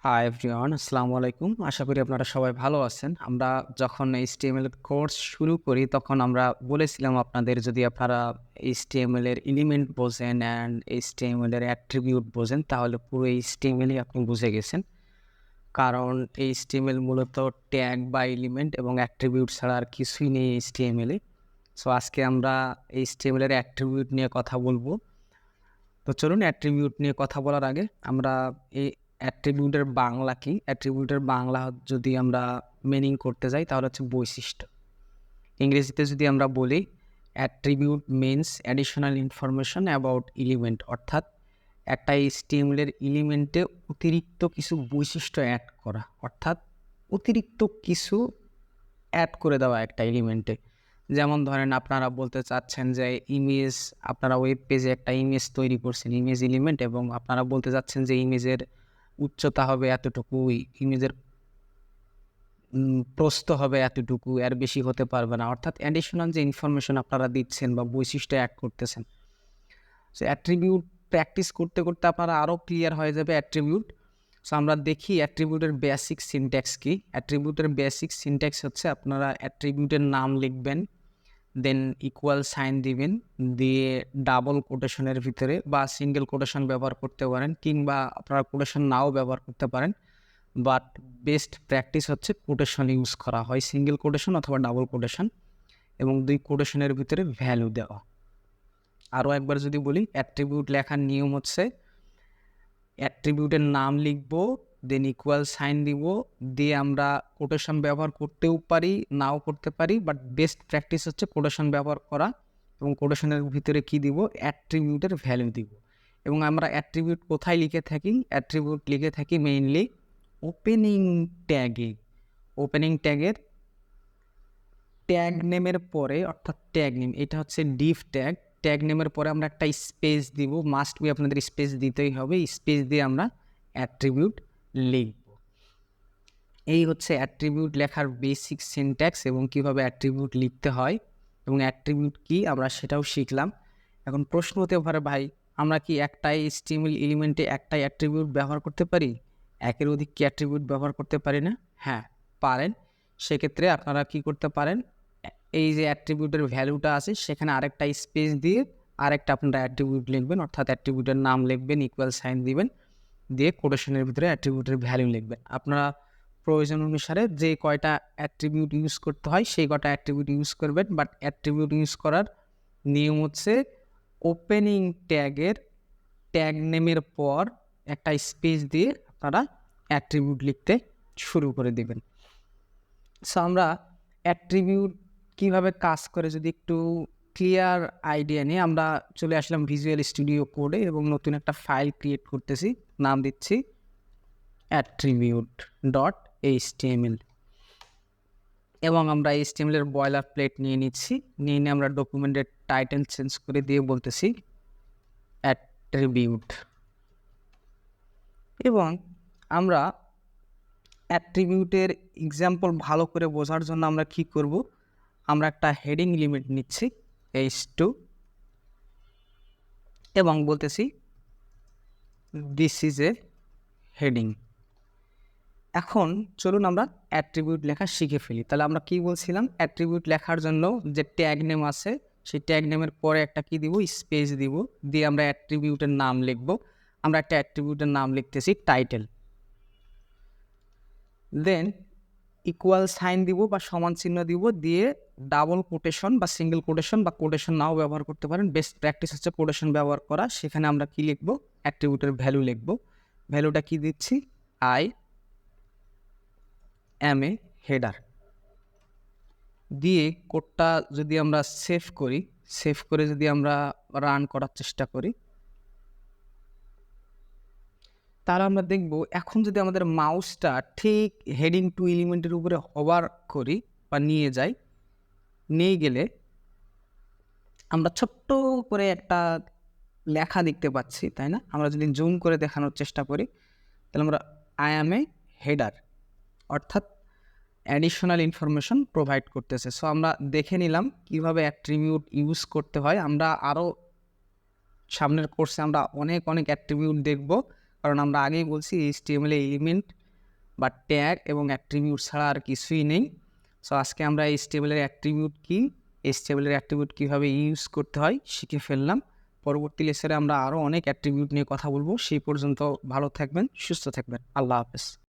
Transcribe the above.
Hi everyone, আসসালামু আলাইকুম। আশা করি আপনারা সবাই ভালো আছেন। আমরা যখন HTML এর কোর্স শুরু করি তখন আমরা বলেছিলাম আপনাদের যদি আপনারা HTML এর এলিমেন্ট বোঝেন অ্যান্ড HTML এর অ্যাট্রিবিউট বোঝেন তাহলে পুরো HTML ই আপনি বুঝে গেছেন। কারণ HTML মূলত ট্যাগ বা এলিমেন্ট এবং অ্যাট্রিবিউট ছাড়া আর কিছুই নেই HTML এ। সো আজকে আমরা HTML এর অ্যাট্রিবিউট নিয়ে কথা বলবো। তো চলুন অ্যাট্রিবিউট নিয়ে কথা বলার আগে আমরা এই অ্যাট্রিবিউটের বাংলা কি? অ্যাট্রিবিউটের বাংলা যদি আমরা মিনিং করতে যাই তাহলে হচ্ছে বৈশিষ্ট্য। ইংরেজিতে যদি আমরা বলি attribute means additional information about element, অর্থাৎ একটা HTML এর এলিমেন্টে অতিরিক্ত কিছু বৈশিষ্ট্য অ্যাড করা, অর্থাৎ অতিরিক্ত কিছু অ্যাড করে দেওয়া একটা এলিমেন্টে। যেমন ধরেন আপনারা বলতে চাচ্ছেন যে ইমেজ, আপনারা ওয়েব পেজে একটা ইমেজ তৈরি করছেন, ইমেজ এলিমেন্ট, এবং আপনারা বলতে চাচ্ছেন যে ইমেজের উচ্চতা হবে এতটুকু, ইমেজের প্রস্থ হবে এতটুকু, এর বেশি হতে পারবে না। অর্থাৎ অ্যাডিশনাল যে ইনফরমেশন আপনারা দিচ্ছেন বা বৈশিষ্ট্য অ্যাড করতেছেন। সো অ্যাট্রিবিউট প্র্যাকটিস করতে করতে আপনারা আরও ক্লিয়ার হয়ে যাবে অ্যাট্রিবিউট। সো আমরা দেখি অ্যাট্রিবিউটের বেসিক সিনট্যাক্স কি। অ্যাট্রিবিউটের বেসিক সিনট্যাক্স হচ্ছে আপনারা অ্যাট্রিবিউটের নাম লিখবেন, দেন ইকুয়াল সাইন দিবেন, দিয়ে ডাবল কোটেশনের ভিতরে বা সিঙ্গেল কোটেশন ব্যবহার করতে পারেন, কিংবা আপনারা কোটেশন নাও ব্যবহার করতে পারেন। বাট বেস্ট প্র্যাকটিস হচ্ছে কোটেশন ইউজ করা হয়, সিঙ্গেল কোটেশন অথবা ডাবল কোটেশন, এবং দুই কোটেশনের ভিতরে ভ্যালু দেওয়া। আরও একবার যদি বলি, অ্যাট্রিবিউট লেখার নিয়ম হচ্ছে অ্যাট্রিবিউটের নাম লিখব, দেন ইকুয়াল সাইন দিব, দিয়ে আমরা কোটেশন ব্যবহার করতেও পারি, নাও করতে পারি, বাট বেস্ট প্র্যাকটিস হচ্ছে কোটেশন ব্যবহার করা, এবং কোটেশনের ভিতরে কি দিব, অ্যাট্রিবিউটের ভ্যালু দিব। এবং আমরা অ্যাট্রিবিউট কোথায় লিখে থাকি? অ্যাট্রিবিউট লিখে থাকি মেইনলি ওপেনিং ট্যাগে। ওপেনিং ট্যাগের ট্যাগ নেমের পরে, অর্থাৎ ট্যাগ নেম, এটা হচ্ছে ডিভ ট্যাগ। ট্যাগ নেমের পরে আমরা একটা স্পেস দিব, মাস্ট বি আপনাদের স্পেস দিতেই হবে। স্পেস দিয়ে আমরা অ্যাট্রিবিউট লিখব। এই হচ্ছে অ্যাট্রিবিউট লেখার বেসিক সিনট্যাক্স এবং কীভাবে অ্যাট্রিবিউট লিখতে হয় এবং অ্যাট্রিবিউট কি আমরা সেটাও শিখলাম। এখন প্রশ্ন হতে পারে, ভাই আমরা কি একটাই HTML এলিমেন্টে একটাই অ্যাট্রিবিউট ব্যবহার করতে পারি? একের অধিক কি অ্যাট্রিবিউট ব্যবহার করতে পারি না? হ্যাঁ, পারেন। সেক্ষেত্রে আপনারা কি করতে পারেন, এই যে অ্যাট্রিবিউটের ভ্যালুটা আছে সেখানে আরেকটা স্পেস দিয়ে আরেকটা আপনারা অ্যাট্রিবিউট লিখবেন, অর্থাৎ অ্যাট্রিবিউটের নাম লিখবেন, ইকুয়াল সাইন দিবেন, দিয়ে কোটেশনের ভিতরে অ্যাট্রিবিউটের ভ্যালু লিখবেন। আপনারা প্রয়োজন অনুসারে যে কয়টা অ্যাট্রিবিউট ইউজ করতে হয় সেই কয়টা অ্যাট্রিবিউট ইউজ করবেন। বাট অ্যাট্রিবিউট ইউজ করার নিয়ম হচ্ছে ওপেনিং ট্যাগের ট্যাগ নেমের পর একটা স্পেস দিয়ে আপনারা অ্যাট্রিবিউট লিখতে শুরু করে দেবেন। সো আমরা অ্যাট্রিবিউট কীভাবে কাজ করে যদি একটু ক্লিয়ার আইডিয়া নিয়ে আমরা চলে আসলাম ভিজুয়াল স্টুডিও কোডে এবং নতুন একটা ফাইল ক্রিয়েট করতেছি, নাম দিচ্ছি attribute.html, এবং আমরা HTML এর বয়লার প্লেট নিয়ে নিচ্ছি। নিয়ে আমরা ডকুমেন্টের টাইটেল চেঞ্জ করে দিয়ে বলতেছি অ্যাট্রিবিউট, এবং আমরা অ্যাট্রিবিউটের এক্সাম্পল ভালো করে বোঝার জন্য আমরা কি করব, আমরা একটা হেডিং লিমিট নিচ্ছি h2 এবং বলতেছি দিস ইজ এ হেডিং। এখন চলুন আমরা অ্যাট্রিবিউট লেখা শিখে ফেলি। তাহলে আমরা কি বলছিলাম, অ্যাট্রিবিউট লেখার জন্য যে ট্যাগ নেম আছে সেই ট্যাগ নেমের পরে একটা কি দিব, স্পেস দিব, দিয়ে আমরা অ্যাট্রিবিউটের নাম লিখব। আমরা একটা অ্যাট্রিবিউটের নাম লিখতেছি টাইটেল, দেন ইকুয়াল সাইন দিব বা সমান চিহ্ন দিব, দিয়ে ডাবল কোটেশন বা সিঙ্গেল কোটেশন বা কোটেশন নাও ব্যবহার করতে পারেন। বেস্ট প্র্যাকটিস হচ্ছে কোটেশন ব্যবহার করা। সেখানে আমরা কি লিখব, অ্যাট্রিবিউটের ভ্যালু লিখব। ভ্যালুটা কি দিচ্ছি, আই এম এ হেডার দিয়ে কোডটা যদি আমরা সেভ করি, সেভ করে যদি আমরা রান করার চেষ্টা করি, তাহলে আমরা দেখব এখন যদি আমাদের মাউসটা ঠিক হেডিং টু এলিমেন্টের উপরে হোভার করি বা নিয়ে যাই, নিয়ে গেলে আমরা ছোট্ট করে একটা লেখা দেখতে পাচ্ছি, তাই না? আমরা যদি জুম করে দেখানোর চেষ্টা করি তাহলে আমরা আই এম এ হেডার, অর্থাৎ অ্যাডিশনাল ইনফরমেশন প্রোভাইড করতেছে। সো আমরা দেখে নিলাম কিভাবে অ্যাট্রিবিউট ইউজ করতে হয়। আমরা আরও সামনের কোর্সে আমরা অনেক অ্যাট্রিবিউট দেখব, কারণ আমরা আগেই বলছি HTML এ এলিমেন্ট বা ট্যাগ এবং অ্যাট্রিবিউট ছাড়া আর কিছুই নেই। সো আজকে আমরা HTML এর অ্যাট্রিবিউট কী, HTML এর অ্যাট্রিবিউট কীভাবে ইউজ করতে হয় শিখে ফেললাম। পরবর্তী লেসনে আমরা আরও অনেক অ্যাট্রিবিউট নিয়ে কথা বলবো। সেই পর্যন্ত ভালো থাকবেন, সুস্থ থাকবেন। আল্লাহ হাফেজ।